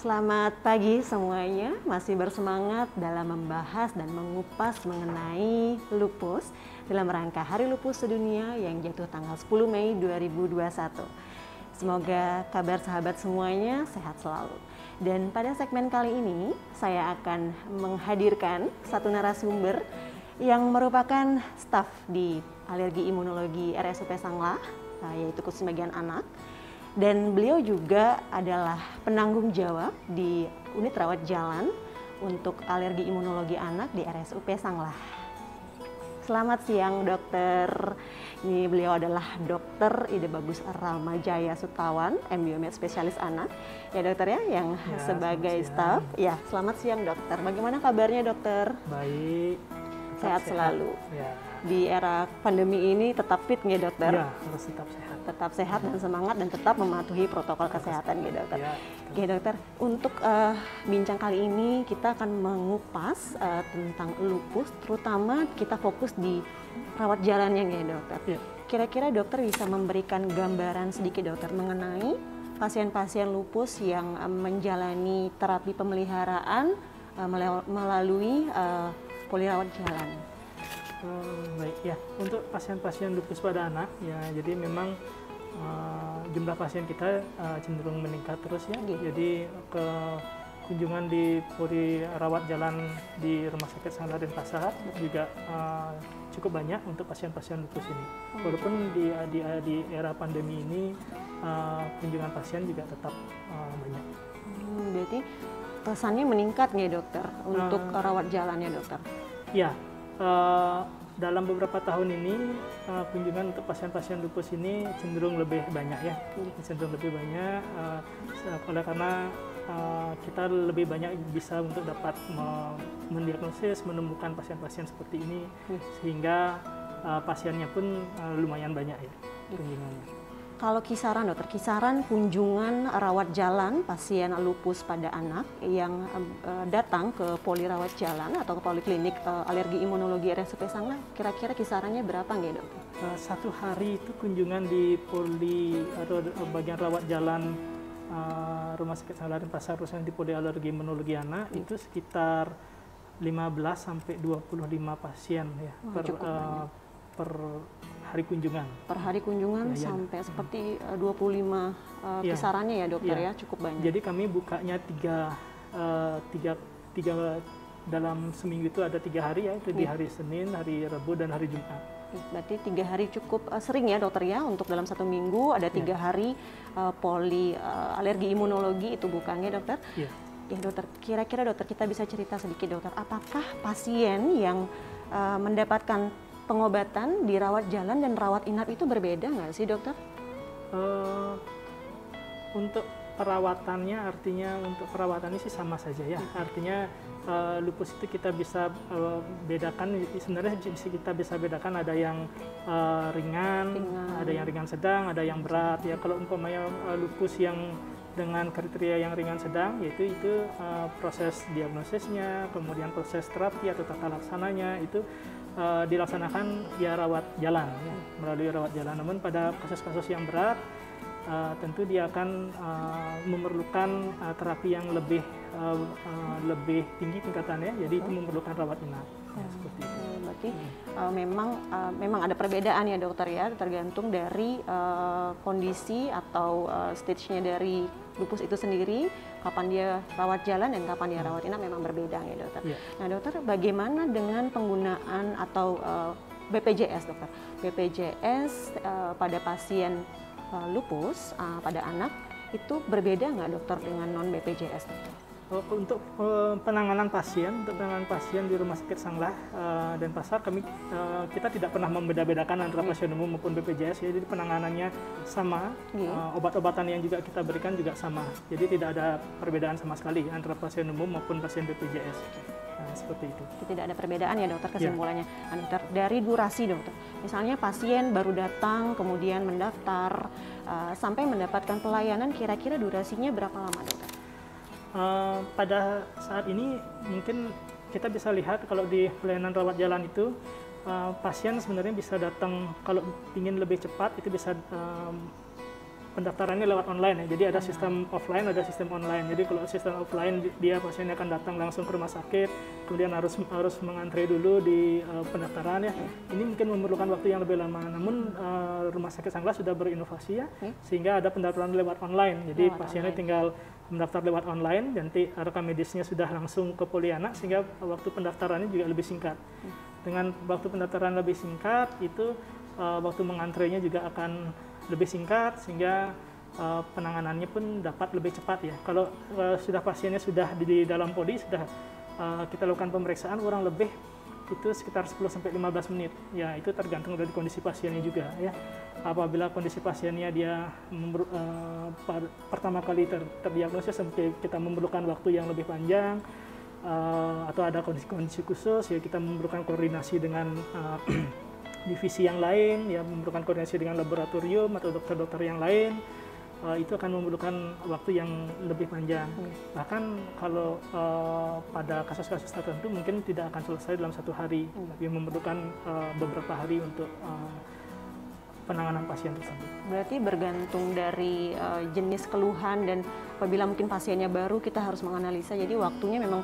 Selamat pagi semuanya, masih bersemangat dalam membahas dan mengupas mengenai lupus dalam rangka Hari Lupus Sedunia yang jatuh tanggal 10 Mei 2021. Semoga kabar sahabat semuanya sehat selalu. Dan pada segmen kali ini saya akan menghadirkan satu narasumber yang merupakan staf di Alergi Imunologi RSUP Sanglah, yaitu khusus bagian anak. Dan beliau juga adalah penanggung jawab di unit rawat jalan untuk alergi imunologi anak di RSUP Sanglah. Selamat siang dokter. Ini beliau adalah Dokter Ide Bagus Ramajaya Sutawan, MBiomed spesialis anak. Ya dokter ya, yang sebagai staf. Ya, selamat siang dokter. Bagaimana kabarnya dokter? Baik. Sehat selalu. Ya. Di era pandemi ini tetap fit nggak dokter? Ya, harus tetap sehat. Tetap sehat dan semangat dan tetap mematuhi protokol kesehatan ya dokter. Ya, Oke dokter, untuk bincang kali ini kita akan mengupas tentang lupus, terutama kita fokus di rawat jalannya ya dokter. Ya. Kira-kira dokter bisa memberikan gambaran sedikit dokter mengenai pasien-pasien lupus yang menjalani terapi pemeliharaan melalui poli rawat jalan. Baik ya, untuk pasien-pasien lupus pada anak ya, jadi memang jumlah pasien kita cenderung meningkat terus ya. Jadi kunjungan di poli rawat jalan di Rumah Sakit Sanglah Denpasar juga cukup banyak untuk pasien-pasien lupus ini. Walaupun di era pandemi ini kunjungan pasien juga tetap banyak. Berarti pesannya meningkat nggak dokter untuk rawat jalannya dokter? Ya. Dalam beberapa tahun ini kunjungan untuk pasien-pasien lupus ini cenderung lebih banyak ya, cenderung lebih banyak oleh karena kita lebih banyak bisa untuk dapat mendiagnosis, menemukan pasien-pasien seperti ini sehingga pasiennya pun lumayan banyak ya kunjungannya. Kalau kisaran dokter, kisaran kunjungan rawat jalan pasien lupus pada anak yang datang ke poli rawat jalan atau ke poliklinik alergi imunologi RSUP Sanglah, kira-kira kisarannya berapa nggak dokter? Satu hari itu kunjungan di poli atau bagian rawat jalan Rumah Sakit Sanglah Denpasar, khususnya di poli alergi imunologi anak itu sekitar 15 sampai 25 pasien ya per hari kunjungan. Per hari kunjungan ya, sampai seperti 25 kisarannya ya dokter ya, cukup banyak. Jadi kami bukanya tiga dalam seminggu itu ada 3 hari ya, itu di hari Senin, hari Rabu dan hari Jumat. Berarti 3 hari cukup sering ya dokter ya, untuk dalam satu minggu ada 3 hari poli alergi imunologi itu bukannya dokter? Ya. Ya dokter, kira-kira dokter kita bisa cerita sedikit dokter, apakah pasien yang mendapatkan pengobatan di rawat jalan dan rawat inap itu berbeda nggak sih dokter? Untuk perawatannya, artinya untuk perawatannya sih sama saja ya. Artinya lupus itu kita bisa bedakan, sebenarnya kita bisa bedakan ada yang ringan, ada yang ringan sedang, ada yang berat ya. Kalau umpamanya lupus yang dengan kriteria yang ringan sedang, yaitu proses diagnosisnya, kemudian proses terapi atau tata laksananya itu dilaksanakan ya rawat jalan ya, melalui rawat jalan. Namun pada kasus-kasus yang berat tentu dia akan memerlukan terapi yang lebih tinggi tingkatannya, jadi itu memerlukan rawat inap. Ya, seperti itu. Berarti memang ada perbedaan ya dokter ya, tergantung dari kondisi atau stage-nya dari lupus itu sendiri, kapan dia rawat jalan dan kapan dia rawat inap memang berbeda ya dokter. Yeah. Nah dokter, bagaimana dengan penggunaan atau BPJS dokter? BPJS pada pasien lupus pada anak itu berbeda nggak dokter dengan non BPJS dokter? Untuk penanganan pasien di Rumah Sakit Sanglah Denpasar, kita tidak pernah membeda-bedakan antara pasien umum maupun BPJS ya, jadi penanganannya sama, obat-obatan yang juga kita berikan juga sama, jadi tidak ada perbedaan sama sekali antara pasien umum maupun pasien BPJS. Nah, seperti itu. Tidak ada perbedaan ya dokter kesimpulannya. Nah, dokter, dari durasi dokter, misalnya pasien baru datang kemudian mendaftar sampai mendapatkan pelayanan, kira-kira durasinya berapa lama dokter? Pada saat ini mungkin kita bisa lihat kalau di pelayanan rawat jalan itu pasien sebenarnya bisa datang, kalau ingin lebih cepat itu bisa pendaftarannya lewat online ya. Jadi ada sistem offline, ada sistem online. Jadi kalau sistem offline dia pasiennya akan datang langsung ke rumah sakit, kemudian harus mengantre dulu di pendaftaran ya. Ini mungkin memerlukan waktu yang lebih lama. Namun Rumah Sakit Sanglah sudah berinovasi ya, sehingga ada pendaftaran lewat online. Jadi pasiennya tinggal mendaftar lewat online, nanti rekam medisnya sudah langsung ke Poliana, sehingga waktu pendaftarannya juga lebih singkat. Dengan waktu pendaftaran lebih singkat, itu waktu mengantrenya juga akan lebih singkat, sehingga penanganannya pun dapat lebih cepat ya. Kalau sudah pasiennya sudah di dalam podi, sudah kita lakukan pemeriksaan kurang lebih itu sekitar 10-15 menit. Ya, itu tergantung dari kondisi pasiennya juga ya. Apabila kondisi pasiennya dia pertama kali terdiagnosis sampai kita memerlukan waktu yang lebih panjang, atau ada kondisi-kondisi khusus ya, kita memerlukan koordinasi dengan divisi yang lain ya, memerlukan koordinasi dengan laboratorium atau dokter-dokter yang lain, itu akan memerlukan waktu yang lebih panjang. Bahkan kalau pada kasus-kasus tertentu mungkin tidak akan selesai dalam 1 hari, tapi memerlukan beberapa hari untuk penanganan pasien tersebut. Berarti bergantung dari jenis keluhan, dan apabila mungkin pasiennya baru kita harus menganalisa, jadi waktunya memang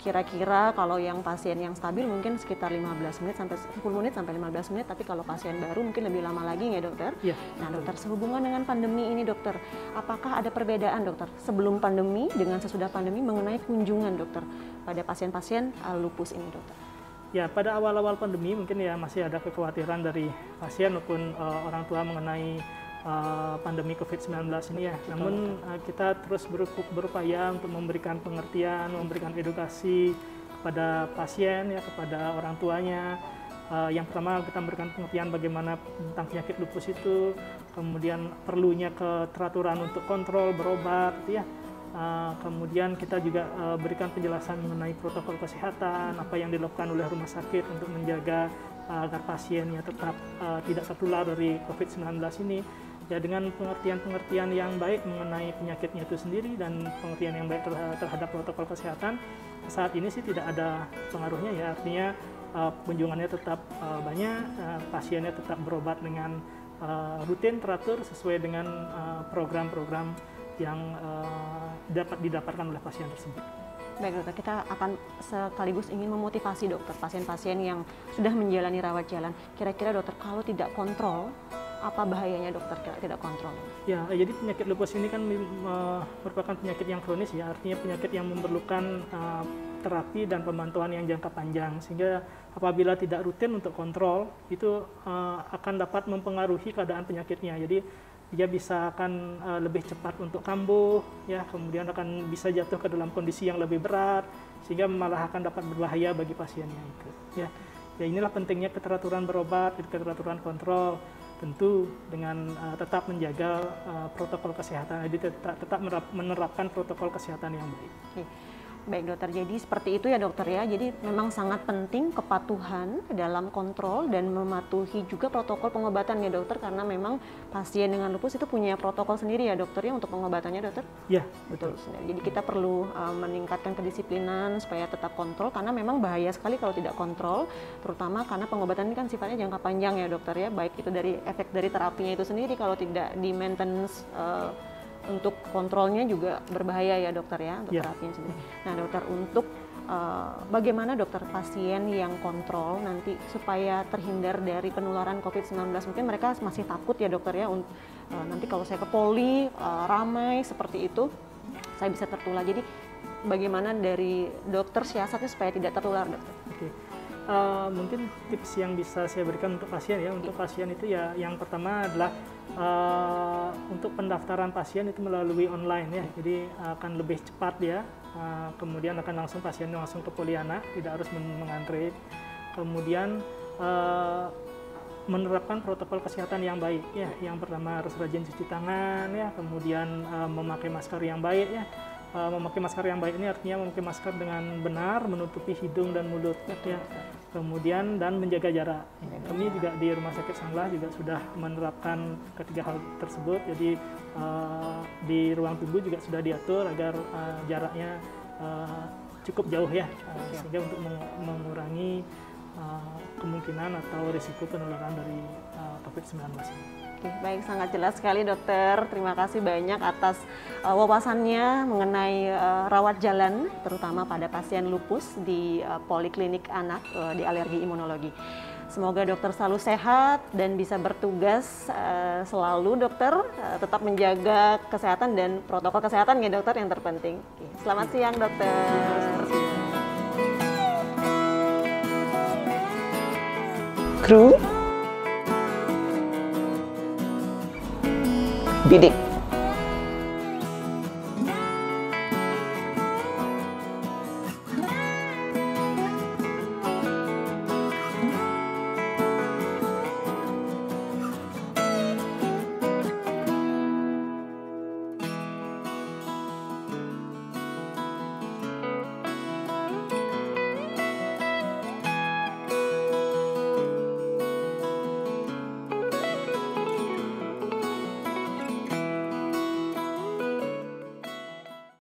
kira-kira kalau yang pasien yang stabil mungkin sekitar 15 menit sampai 10 menit sampai 15 menit, tapi kalau pasien baru mungkin lebih lama lagi ya dokter? Ya, nah dokter, sehubungan dengan pandemi ini dokter, apakah ada perbedaan dokter sebelum pandemi dengan sesudah pandemi mengenai kunjungan dokter pada pasien-pasien lupus ini dokter? Ya, pada awal-awal pandemi mungkin ya masih ada kekhawatiran dari pasien maupun orang tua mengenai pandemi COVID-19 ini ya. Namun kita terus berupaya untuk memberikan pengertian, memberikan edukasi kepada pasien ya, kepada orang tuanya. Yang pertama kita memberikan pengertian bagaimana tentang penyakit lupus itu, kemudian perlunya keteraturan untuk kontrol, berobat gitu ya. Kemudian kita juga berikan penjelasan mengenai protokol kesehatan, apa yang dilakukan oleh rumah sakit untuk menjaga agar pasiennya tetap tidak tertular dari COVID-19 ini. Ya, dengan pengertian-pengertian yang baik mengenai penyakitnya itu sendiri dan pengertian yang baik terhadap protokol kesehatan, saat ini sih tidak ada pengaruhnya ya, artinya kunjungannya tetap banyak, pasiennya tetap berobat dengan rutin, teratur sesuai dengan program-program yang dapat didapatkan oleh pasien tersebut. Baik dokter, kita akan sekaligus ingin memotivasi dokter pasien-pasien yang sudah menjalani rawat jalan. Kira-kira dokter, kalau tidak kontrol, apa bahayanya dokter tidak kontrol? Ya, jadi penyakit lupus ini kan merupakan penyakit yang kronis ya, artinya penyakit yang memerlukan terapi dan pemantauan yang jangka panjang, sehingga apabila tidak rutin untuk kontrol itu akan dapat mempengaruhi keadaan penyakitnya. Jadi dia bisa akan lebih cepat untuk kambuh ya, kemudian akan bisa jatuh ke dalam kondisi yang lebih berat, sehingga malah akan dapat berbahaya bagi pasiennya itu ya. Ya, inilah pentingnya keteraturan berobat, keteraturan kontrol, tentu dengan tetap menjaga protokol kesehatan, jadi tetap menerapkan protokol kesehatan yang baik. Baik dokter, jadi seperti itu ya dokter ya. Jadi memang sangat penting kepatuhan dalam kontrol dan mematuhi juga protokol pengobatan ya dokter, karena memang pasien dengan lupus itu punya protokol sendiri ya dokter ya untuk pengobatannya dokter? Ya, betul. Jadi kita perlu meningkatkan kedisiplinan supaya tetap kontrol, karena memang bahaya sekali kalau tidak kontrol, terutama karena pengobatan ini kan sifatnya jangka panjang ya dokter ya, baik itu dari efek dari terapinya itu sendiri, kalau tidak di maintenance untuk kontrolnya juga berbahaya ya dokter ya, untuk terapinya sendiri. Nah dokter, untuk bagaimana dokter pasien yang kontrol nanti supaya terhindar dari penularan COVID-19, mungkin mereka masih takut ya dokter ya, nanti kalau saya ke poli ramai seperti itu saya bisa tertular. Jadi bagaimana dari dokter siasatnya supaya tidak tertular dokter? Oke. Mungkin tips yang bisa saya berikan untuk pasien ya, untuk pasien itu ya, yang pertama adalah untuk pendaftaran pasien itu melalui online ya, jadi akan lebih cepat ya, kemudian akan langsung pasiennya langsung ke Poliana, tidak harus mengantre. Kemudian menerapkan protokol kesehatan yang baik ya, yang pertama harus rajin cuci tangan ya, kemudian memakai masker yang baik ya. Memakai masker yang baik ini artinya memakai masker dengan benar, menutupi hidung dan mulut ya. Kemudian dan menjaga jarak. Kami juga di Rumah Sakit Sanglah juga sudah menerapkan ketiga hal tersebut. Jadi di ruang tunggu juga sudah diatur agar jaraknya cukup jauh ya, sehingga untuk mengurangi kemungkinan atau risiko penularan dari COVID-19 ini. Oke, baik, sangat jelas sekali dokter. Terima kasih banyak atas wawasannya mengenai rawat jalan, terutama pada pasien lupus di Poliklinik Anak di Alergi Imunologi. Semoga dokter selalu sehat dan bisa bertugas selalu dokter, tetap menjaga kesehatan dan protokol kesehatan ya dokter yang terpenting. Oke, selamat siang dokter. Kru Bidik.